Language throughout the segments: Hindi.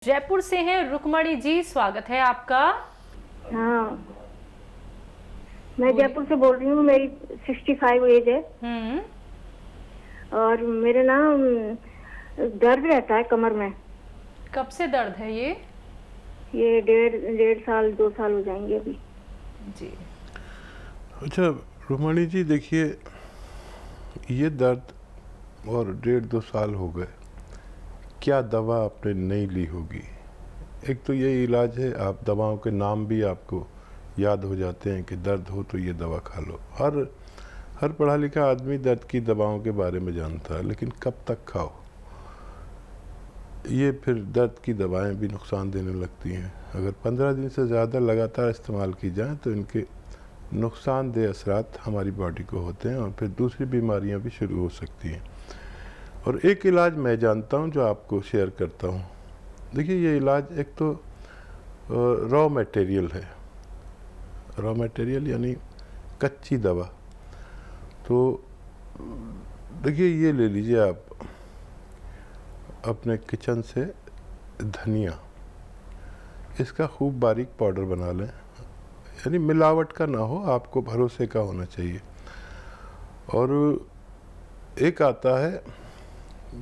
जयपुर से हैं रुक्मणी जी, स्वागत है आपका। हाँ, मैं जयपुर से बोल रही हूँ। मेरी 65 एज है और मेरे ना दर्द रहता है कमर में। कब से दर्द है ये? ये डेढ़ साल 2 साल हो जाएंगे अभी जी। अच्छा रुक्मणी जी, देखिए ये दर्द और 1.5-2 साल हो गए, क्या दवा आपने नहीं ली होगी? एक तो ये इलाज है, आप दवाओं के नाम भी आपको याद हो जाते हैं कि दर्द हो तो ये दवा खा लो। हर पढ़ा लिखा आदमी दर्द की दवाओं के बारे में जानता है, लेकिन कब तक खाओ? ये फिर दर्द की दवाएं भी नुकसान देने लगती हैं। अगर 15 दिन से ज़्यादा लगातार इस्तेमाल की जाए तो इनके नुकसानदेह असरात हमारी बॉडी को होते हैं और फिर दूसरी बीमारियां भी शुरू हो सकती हैं। और एक इलाज मैं जानता हूं जो आपको शेयर करता हूं। देखिए ये इलाज एक तो रॉ मटेरियल है। रॉ मटेरियल यानी कच्ची दवा। तो देखिए ये ले लीजिए आप अपने किचन से धनिया, इसका खूब बारीक पाउडर बना लें, यानी मिलावट का ना हो, आपको भरोसे का होना चाहिए। और एक आता है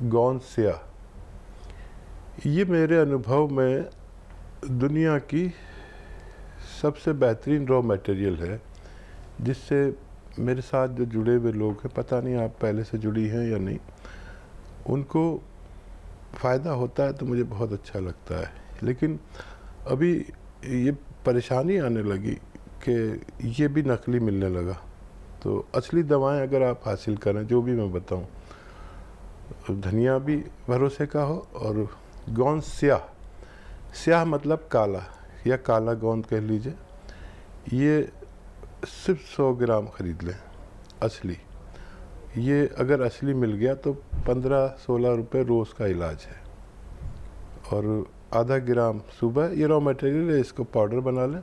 गौंद स्या। ये मेरे अनुभव में दुनिया की सबसे बेहतरीन रॉ मटेरियल है, जिससे मेरे साथ जो जुड़े हुए लोग हैं, पता नहीं आप पहले से जुड़ी हैं या नहीं, उनको फ़ायदा होता है तो मुझे बहुत अच्छा लगता है। लेकिन अभी ये परेशानी आने लगी कि ये भी नकली मिलने लगा। तो असली दवाएं अगर आप हासिल करें, जो भी मैं बताऊं, धनिया भी भरोसे का हो और गोंद स्याह मतलब काला या काला गोंद कह लीजिए, ये सिर्फ 100 ग्राम ख़रीद लें असली। ये अगर असली मिल गया तो 15-16 रुपये रोज़ का इलाज है। और आधा ग्राम सुबह, ये रॉ मटेरियल है, इसको पाउडर बना लें।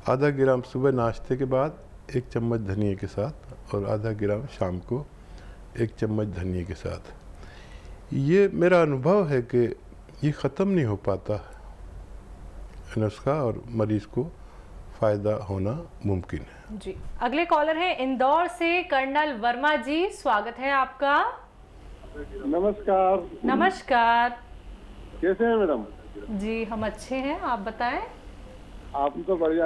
आधा ग्राम सुबह नाश्ते के बाद 1 चम्मच धनिए के साथ और आधा ग्राम शाम को 1 चम्मच धनिए के साथ। ये मेरा अनुभव है कि ये ख़त्म नहीं हो पाता नुस्खा और मरीज़ को फ़ायदा होना मुमकिन है। जी, अगले कॉलर हैं इंदौर से कर्नल वर्मा जी, स्वागत है आपका। नमस्कार। नमस्कार। कैसे हैं मैडम? जी हम अच्छे हैं, आप बताएं। आप तो बढ़िया।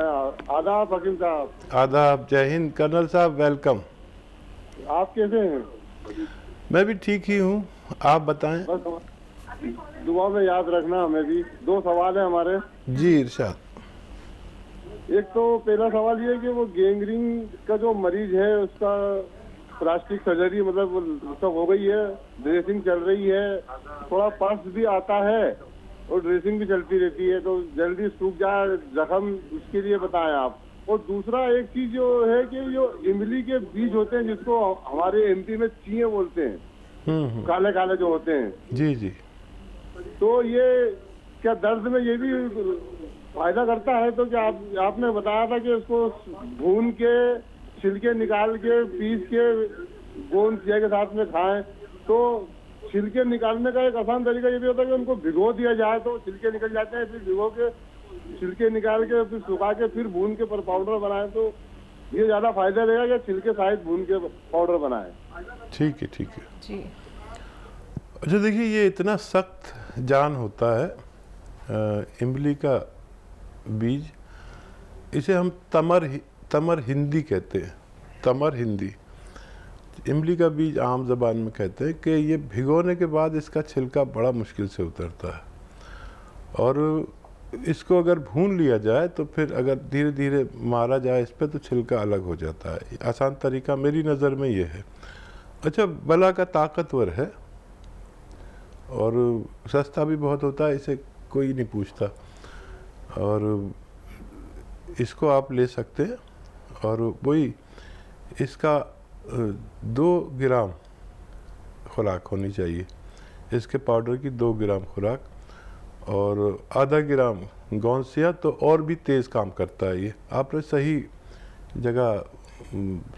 आदाब वकील साहब। आदाब, जय हिंद कर्नल साहब, वेलकम। आप कैसे हैं? मैं भी ठीक ही हूँ, आप बताएं। बस दुआ में याद रखना हमें भी। 2 सवाल है हमारे। जी इरशाद। एक तो पहला सवाल ये है कि वो गैंग्रीन का जो मरीज है उसका प्लास्टिक सर्जरी मतलब उसका हो गई है, ड्रेसिंग चल रही है, थोड़ा पल्स भी आता है और ड्रेसिंग भी चलती रहती है, तो जल्दी सूख जाए जख्म, उसके लिए बताएं आप। और दूसरा एक चीज जो है कि जो इमली के बीज होते हैं, जिसको हमारे एमपी में चीए बोलते हैं, काले काले जो होते हैं, जी जी, तो ये क्या दर्द में ये भी फायदा करता है? तो क्या आपने बताया था कि उसको भून के छिलके निकाल के पीस के गोंद स्या के साथ में खाएं। तो छिलके निकालने का एक आसान तरीका ये भी होता है कि उनको भिगो दिया जाए तो छिलके निकल जाते हैं, फिर भिगो के छिलके निकाल के फिर सुखा के फिर भून के पाउडर बनाएं, तो ये ज्यादा फायदा रहेगा कि छिलके सहित भून के पाउडर बनाएं? ठीक है ठीक है जी। अच्छा देखिए, ये इतना सख्त जान होता है इमली का बीज, इसे हम तमर हिंदी कहते हैं। तमर हिंदी, इमली का बीज आम ज़बान में कहते हैं कि ये भिगोने के बाद इसका छिलका बड़ा मुश्किल से उतरता है, और इसको अगर भून लिया जाए तो फिर अगर धीरे धीरे मारा जाए इस पर तो छिलका अलग हो जाता है। आसान तरीका मेरी नज़र में ये है। अच्छा, भला का ताकतवर है और सस्ता भी बहुत होता है, इसे कोई नहीं पूछता, और इसको आप ले सकते हैं। और वही इसका 2 ग्राम खुराक होनी चाहिए, इसके पाउडर की 2 ग्राम खुराक, और आधा ग्राम गोंद स्या तो और भी तेज़ काम करता है। ये आपने सही जगह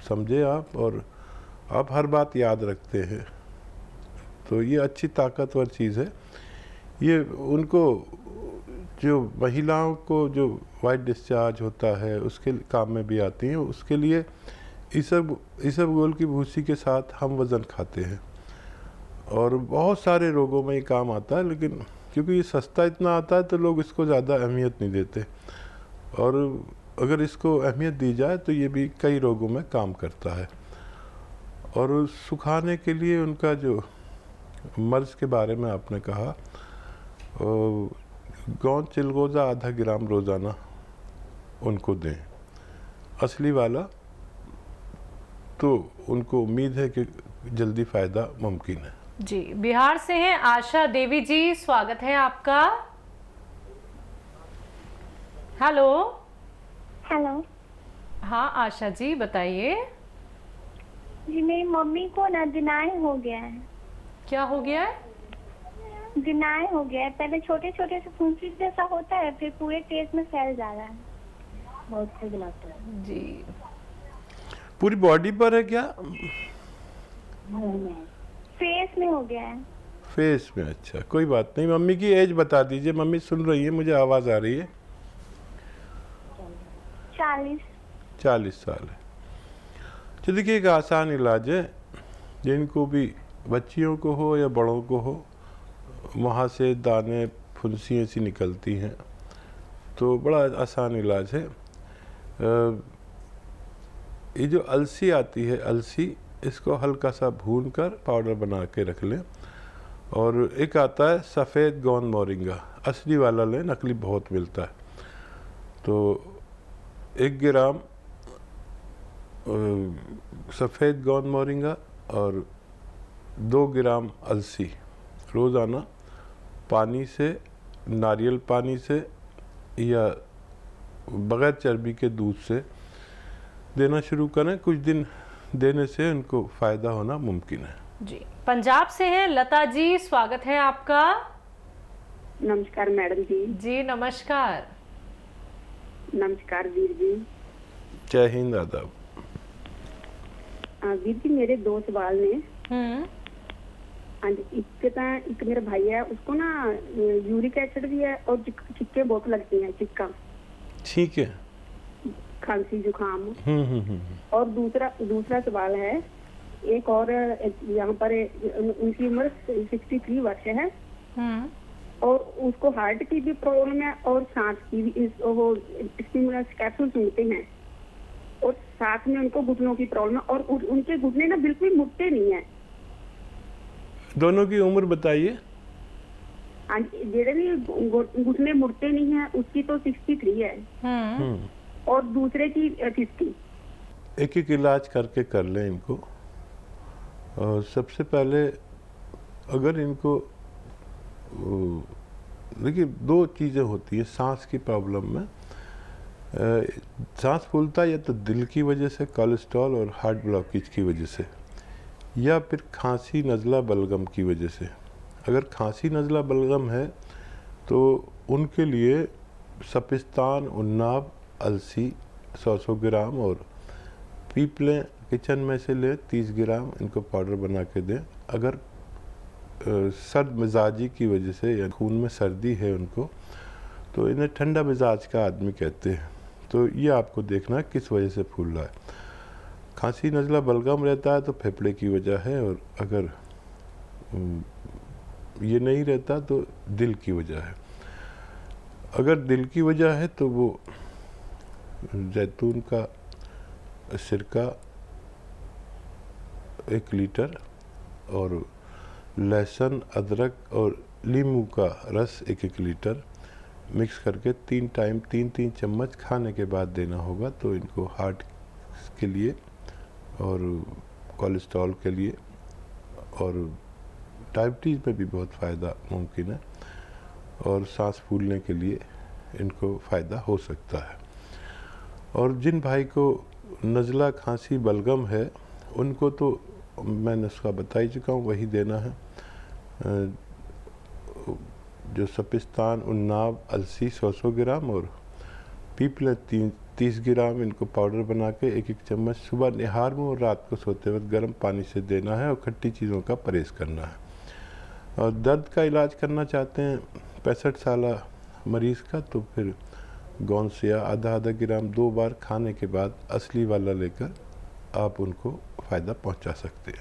समझे आप, और आप हर बात याद रखते हैं, तो ये अच्छी ताकतवर चीज़ है। ये उनको जो महिलाओं को जो वाइट डिस्चार्ज होता है उसके काम में भी आती हैं। उसके लिए इसबगोल की भूसी के साथ हम वज़न खाते हैं और बहुत सारे रोगों में ये काम आता है, लेकिन क्योंकि ये सस्ता इतना आता है तो लोग इसको ज़्यादा अहमियत नहीं देते, और अगर इसको अहमियत दी जाए तो ये भी कई रोगों में काम करता है। और सुखाने के लिए उनका जो मर्ज के बारे में आपने कहा, गोंद चिलगोज़ा आधा ग्राम रोज़ाना उनको दें, असली वाला, तो उनको उम्मीद है कि जल्दी फ़ायदा मुमकिन है। जी, बिहार से हैं आशा देवी जी, स्वागत है आपका। हेलो। हेलो। हाँ आशा जी बताइए। जी मेरी मम्मी को ना दिनाई हो गया है। क्या हो गया है? दिनाई हो गया है। पहले छोटे छोटे से फुंसी जैसा होता है, फिर पूरे पेट में फैल जा रहा है, बहुत खुजलाता है। जी, पूरी बॉडी पर है क्या? फेस में हो गया है। फेस में, अच्छा कोई बात नहीं। मम्मी की एज बता दीजिए, मम्मी सुन रही है, मुझे आवाज़ आ रही है। 40 साल है। तो देखिए एक आसान इलाज है, जिनको भी बच्चियों को हो या बड़ों को हो, वहाँ से दाने फुंसी ऐसी निकलती हैं, तो बड़ा आसान इलाज है। ये जो अलसी आती है, अलसी, इसको हल्का सा भून कर पाउडर बना के रख लें। और एक आता है सफ़ेद गोंद मोरिंगा, असली वाला लें, नकली बहुत मिलता है। तो 1 ग्राम सफ़ेद गोंद मोरिंगा और 2 ग्राम अलसी रोज़ाना पानी से, नारियल पानी से या बग़ैर चर्बी के दूध से देना शुरू करें। कुछ दिन देने से उनको फ़ायदा होना मुमकिन है। जी, पंजाब से हैं लता जी, स्वागत है आपका। नमस्कार मैडम जी। जी नमस्कार। नमस्कार वीर जी। जय हिंद, आदाब। वीर जी मेरे 2 सवाल ने। हाँ जी, एक मेरा भाई है, उसको ना यूरिक एसिड भी है और चिक्के बहुत लगती हैं, चिक्का। ठीक है। खांसी जुकाम। और दूसरा सवाल है, एक और यहाँ पर उनकी उम्र 63 वर्ष है और उसको हार्ट की भी प्रॉब्लम है और सांस की भी, वो स्टिमुलस कैप्सूल सुनते हैं और साथ में उनको घुटनों की प्रॉब्लम है और उनके घुटने ना बिल्कुल मुड़ते नहीं है। दोनों की उम्र बताइए। हाँ, जेड़े भी घुटने मुड़ते नहीं है उसकी तो 63 है और दूसरे की 50। एक एक इलाज करके कर लें इनको। और सबसे पहले अगर इनको, देखिए 2 चीज़ें होती है सांस की प्रॉब्लम में। सांस फूलता या तो दिल की वजह से, कोलेस्ट्रॉल और हार्ट ब्लॉकेज की वजह से, या फिर खांसी नज़ला बलगम की वजह से। अगर खांसी नज़ला बलगम है तो उनके लिए सपिस्तान, उन्नाब, अलसी 100 ग्राम और पीपलें किचन में से ले 30 ग्राम, इनको पाउडर बना के दें। अगर सर्द मिजाजी की वजह से या खून में सर्दी है उनको, तो इन्हें ठंडा मिजाज का आदमी कहते हैं। तो ये आपको देखना है किस वजह से फूल रहा है। खांसी नज़ला बलगम रहता है तो फेफड़े की वजह है, और अगर ये नहीं रहता तो दिल की वजह है। अगर दिल की वजह है तो वो जैतून का सिरका 1 लीटर और लहसुन, अदरक और नींबू का रस 1-1 लीटर मिक्स करके 3 टाइम 3-3 चम्मच खाने के बाद देना होगा। तो इनको हार्ट के लिए और कोलेस्ट्रॉल के लिए और डायबिटीज़ में भी बहुत फ़ायदा मुमकिन है, और सांस फूलने के लिए इनको फ़ायदा हो सकता है। और जिन भाई को नज़ला, खांसी, बलगम है, उनको तो मैंने उसका बता ही चुका हूँ, वही देना है। जो सपिस्तान, उन्नाब, अलसी 100 ग्राम और पीपले 30 ग्राम, इनको पाउडर बना के 1-1 चम्मच सुबह निहार में और रात को सोते वक्त गर्म पानी से देना है, और खट्टी चीज़ों का परहेज़ करना है। और दर्द का इलाज करना चाहते हैं, 65 साल मरीज़ का, तो फिर गौनसिया आधा आधा ग्राम 2 बार खाने के बाद असली वाला लेकर आप उनको फ़ायदा पहुंचा सकते हैं।